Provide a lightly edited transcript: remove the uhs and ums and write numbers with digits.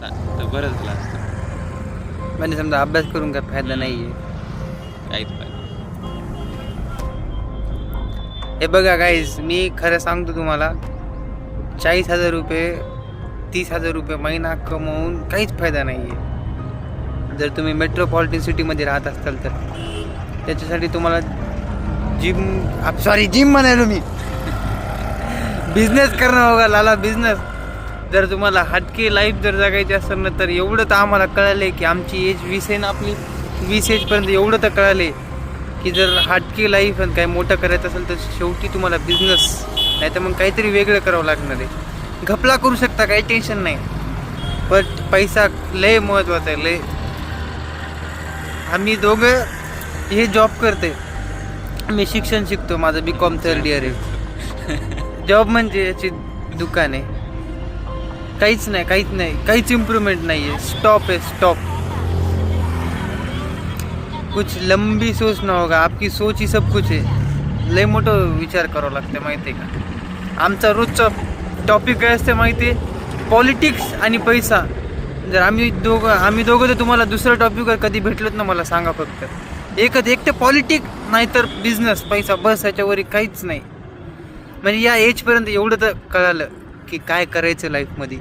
असता तर बरं झालं असतं. म्हणजे समजा अभ्यास करून काय फायदा नाही आहे. काहीच पाहिजे. हे बघा गाईज, मी खरं सांगतो तुम्हाला, 40,000 रुपये 30,000 रुपये महिना कमवून काहीच फायदा नाही आहे. जर तुम्ही मेट्रोपॉलिटन सिटीमध्ये राहत असाल तर त्याच्यासाठी तुम्हाला जिम म्हणालो मी बिझनेस करणं होगा लाला, बिझनेस. जर तुम्हाला हटके लाईफ जर जगायची असेल ना, तर एवढं तर आम्हाला कळालं की आमची एज 20 आहे ना, आपली 20 एजपर्यंत एवढं तर कळाले की जर हटके लाईफ आणि काही मोठं करायचं असेल तर शेवटी तुम्हाला बिझनेस नाही तर मग काहीतरी वेगळं करावं लागणार आहे. घपला करू शकता, काही टेन्शन नाही, पण पैसा लय महत्त्वाचा आहे, लय. आम्ही दोघं हे जॉब करते, मी शिक्षण शिकतो, माझं BCom 3rd इयर आहे. जॉब म्हणजे याची दुकान आहे, काहीच नाही, काहीच इम्प्रूव्हमेंट नाही आहे. स्टॉप आहे, स्टॉप. कुछ लंबी सोच ना होगा, आपकी सोच ही सब कुछ आहे. लय मोठं विचार करावं लागतं, माहिती आहे का. आमचा रोजचा टॉपिक काय असते माहिती आहे, पॉलिटिक्स आणि पैसा. जर आम्ही दोघं तर तुम्हाला दुसऱ्या टॉपिकवर कधी भेटलोत ना, मला सांगा फक्त. एक तर पॉलिटिक्स नाही तर बिझनेस, पैसा, बस. याच्यावर काहीच नाही. म्हणजे या एजपर्यंत एवढं तर कळालं की काय करायचं लाईफमध्ये.